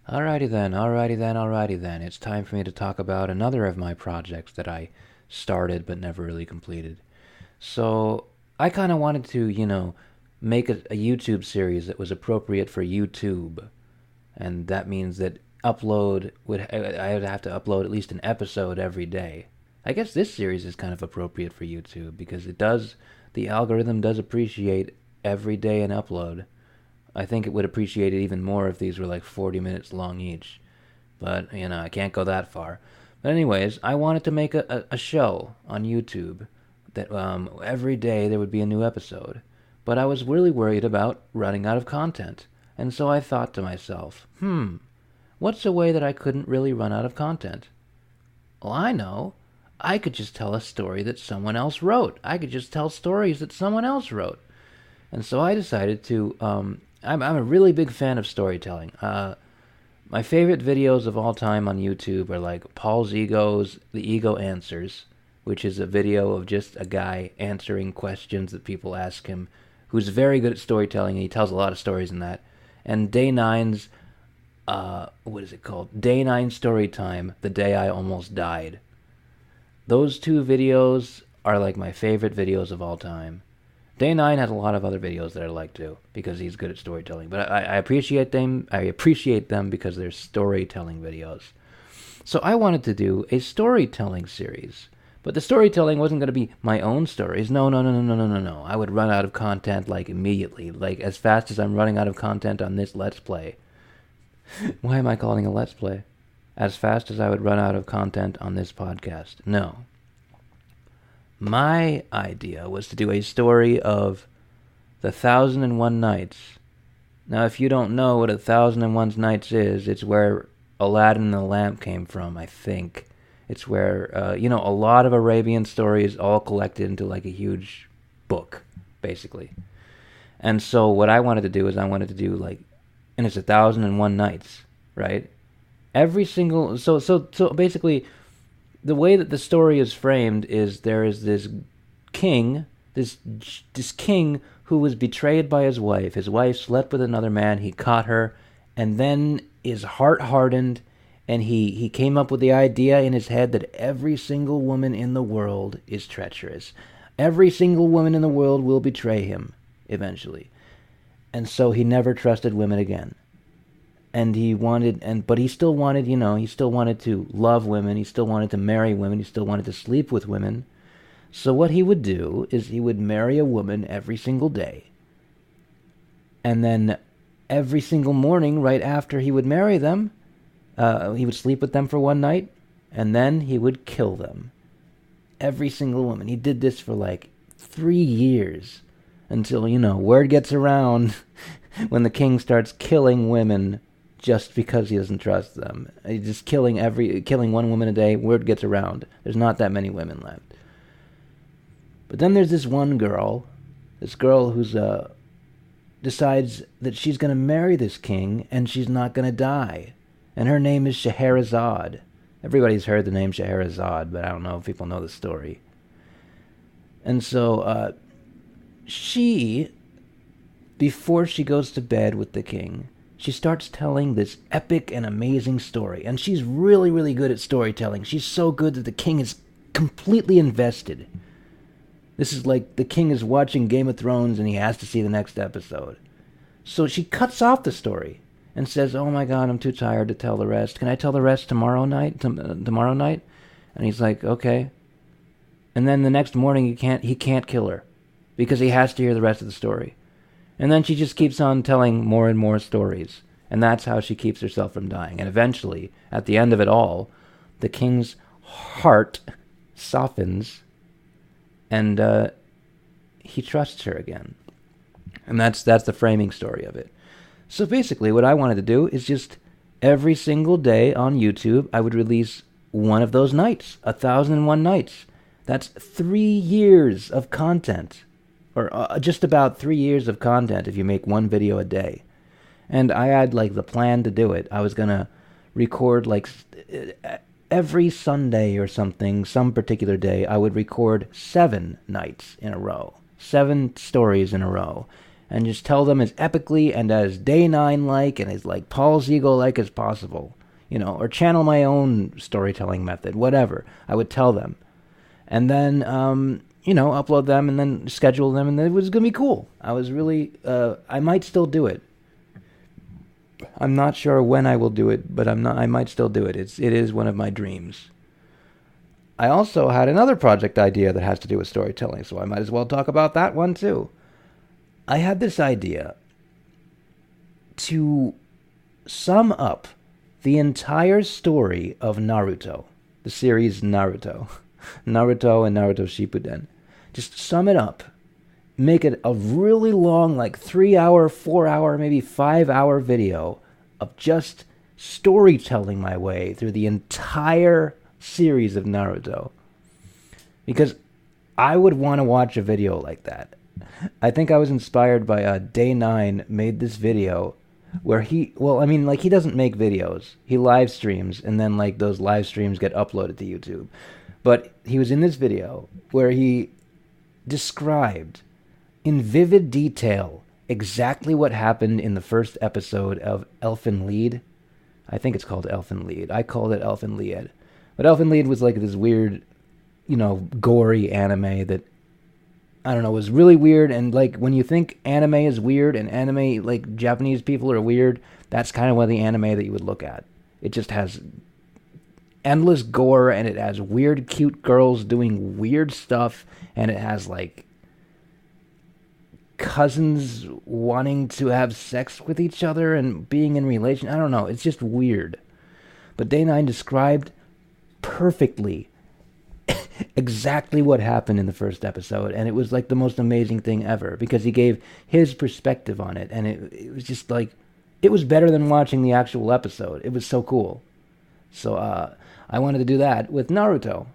Alrighty then. It's time for me to talk about another of my projects that I started but never really completed. So, I kind of wanted to, make a YouTube series that was appropriate for YouTube. And that means that I would have to upload at least an episode every day. I guess this series is kind of appropriate for YouTube because the algorithm does appreciate every day an upload. I think it would appreciate it even more if these were like 40 minutes long each. But, I can't go that far. But anyways, I wanted to make a show on YouTube that every day there would be a new episode. But I was really worried about running out of content. And so I thought to myself, what's a way that I couldn't really run out of content? Well, I know. I could just tell a story that someone else wrote. I could just tell stories that someone else wrote. And so I decided to. I'm a really big fan of storytelling. My favorite videos of all time on YouTube are like Paul's Ego's The Ego Answers, which is a video of just a guy answering questions that people ask him, who's very good at storytelling, and he tells a lot of stories in that. And Day Nine's, what is it called? Day Nine Story Time, The Day I Almost Died. Those two videos are like my favorite videos of all time. Day 9 has a lot of other videos that I like too, because he's good at storytelling. But I appreciate them. I appreciate them because they're storytelling videos. So I wanted to do a storytelling series. But the storytelling wasn't going to be my own stories. No. I would run out of content like immediately, like as fast as I'm running out of content on this Let's Play. Why am I calling it a Let's Play? As fast as I would run out of content on this podcast. No. My idea was to do a story of the 1001 Nights. Now, if you don't know what 1001 Nights is, it's where Aladdin and the Lamp came from, I think. It's where, a lot of Arabian stories all collected into like a huge book, basically. And so what I wanted to do is and it's 1001 Nights, right? Every single, so basically, the way that the story is framed is there is this king, this king who was betrayed by his wife. His wife slept with another man. He caught her, and then his heart hardened, and he came up with the idea in his head that every single woman in the world is treacherous. Every single woman in the world will betray him eventually. And so he never trusted women again. And but he still wanted, he still wanted to love women, he still wanted to marry women, he still wanted to sleep with women. So what he would do is he would marry a woman every single day. And then every single morning, right after he would marry them, he would sleep with them for one night, and then he would kill them. Every single woman. He did this for like 3 years, until, word gets around when the king starts killing women just because he doesn't trust them. He's just killing one woman a day. Word gets around. There's not that many women left. But then there's this one girl, who's decides that she's going to marry this king and she's not going to die. And her name is Scheherazade. Everybody's heard the name Scheherazade, but I don't know if people know the story. And so she, before she goes to bed with the king, she starts telling this epic and amazing story. And she's really, really good at storytelling. She's so good that the king is completely invested. This is like the king is watching Game of Thrones and he has to see the next episode. So she cuts off the story and says, "Oh my God, I'm too tired to tell the rest. Can I tell the rest tomorrow night? Tomorrow night?" And he's like, "Okay." And then the next morning he can't kill her because he has to hear the rest of the story. And then she just keeps on telling more and more stories. And that's how she keeps herself from dying. And eventually, at the end of it all, the king's heart softens and he trusts her again. And that's the framing story of it. So basically, what I wanted to do is just every single day on YouTube, I would release one of those nights, 1001 Nights. That's 3 years of content. Or just about 3 years of content if you make one video a day. And I had like the plan to do it. I was going to record like every Sunday or something, some particular day, I would record 7 nights in a row. 7 stories in a row. and just tell them as epically and as Day 9-like and as like Paul Siegel-like as possible, or channel my own storytelling method, whatever. I would tell them. And then, upload them and then schedule them, and it was going to be cool. I was really, I might still do it. I'm not sure when I will do it, but I might still do it. It is one of my dreams. I also had another project idea that has to do with storytelling, so I might as well talk about that one too. I had this idea to sum up the entire story of Naruto, the series Naruto. Naruto and Naruto Shippuden. Just sum it up. Make it a really long, like 3-hour, 4-hour, maybe 5-hour video of just storytelling my way through the entire series of Naruto. Because I would want to watch a video like that. I think I was inspired by Day 9 made this video where he doesn't make videos. He live streams, and then like those live streams get uploaded to YouTube. But he was in this video where he described in vivid detail exactly what happened in the first episode of Elfen Lied. I think it's called Elfen Lied. I called it Elfen Lied. But Elfen Lied was like this weird, gory anime that, I don't know, was really weird. And like when you think anime is weird and anime, like Japanese people are weird, that's kind of one of the anime that you would look at. It just has endless gore, and it has weird, cute girls doing weird stuff, and it has like cousins wanting to have sex with each other and being in relation. I don't know. It's just weird. But Day 9 described perfectly exactly what happened in the first episode, and it was like the most amazing thing ever because he gave his perspective on it, and it was just like, it was better than watching the actual episode. It was so cool. So I wanted to do that with Naruto.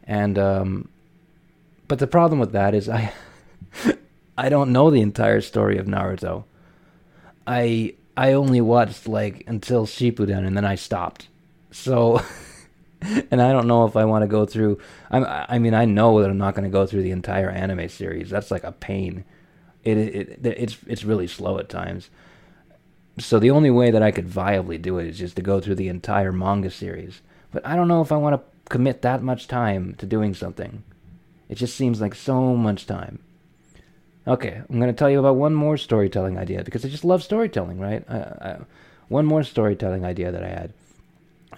And but the problem with that is I don't know the entire story of Naruto. I only watched like until Shippuden, and then I stopped. So, and I don't know if I want to go through. I know that I'm not going to go through the entire anime series. That's like a pain. It's really slow at times. So the only way that I could viably do it is just to go through the entire manga series. But I don't know if I want to commit that much time to doing something. It just seems like so much time. Okay, I'm going to tell you about one more storytelling idea, because I just love storytelling, right? One more storytelling idea that I had.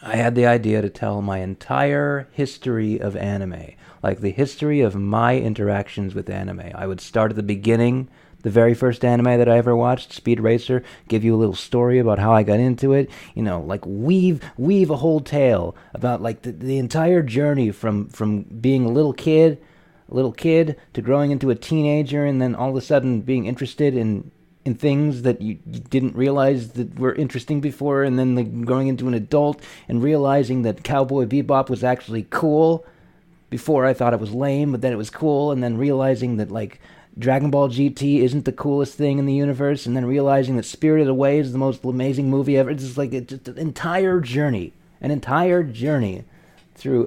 I had the idea to tell my entire history of anime, like the history of my interactions with anime. I would start at the beginning, the very first anime that I ever watched, Speed Racer, give you a little story about how I got into it, like weave a whole tale about like the entire journey from being a little kid to growing into a teenager, and then all of a sudden being interested in things that you didn't realize that were interesting before, and then like growing into an adult and realizing that Cowboy Bebop was actually cool. Before I thought it was lame, but then it was cool, and then realizing that like Dragon Ball GT isn't the coolest thing in the universe, and then realizing that Spirited Away is the most amazing movie ever. It's just like an entire journey through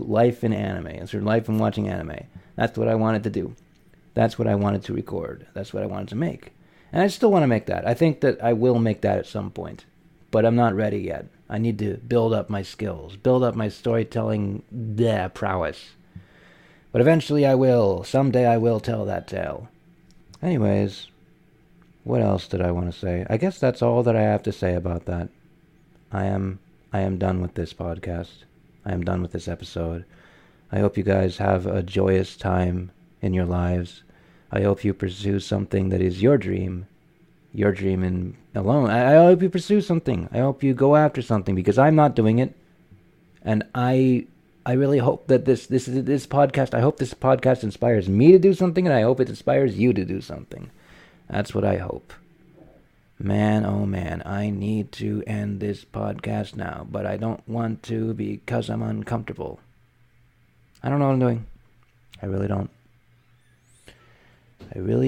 life in anime, and through life in watching anime. That's what I wanted to do. That's what I wanted to record. That's what I wanted to make. And I still want to make that. I think that I will make that at some point. But I'm not ready yet. I need to build up my skills, build up my storytelling prowess. But eventually I will. Someday I will tell that tale. Anyways, what else did I want to say? I guess that's all that I have to say about that. I am done with this podcast. I am done with this episode. I hope you guys have a joyous time in your lives. I hope you pursue something that is your dream in alone. I hope you pursue something. I hope you go after something, because I'm not doing it. And I really hope that this podcast, I hope this podcast inspires me to do something, and I hope it inspires you to do something. That's what I hope. Man, oh man, I need to end this podcast now, but I don't want to because I'm uncomfortable. I don't know what I'm doing. I really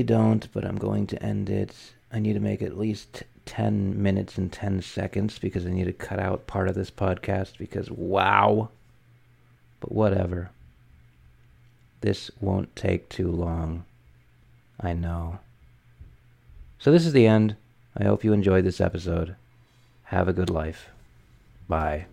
don't. But I'm going to end it. I need to make at least 10 minutes and 10 seconds, because I need to cut out part of this podcast, because wow. But whatever. This won't take too long. I know. So this is the end. I hope you enjoyed this episode. Have a good life. Bye.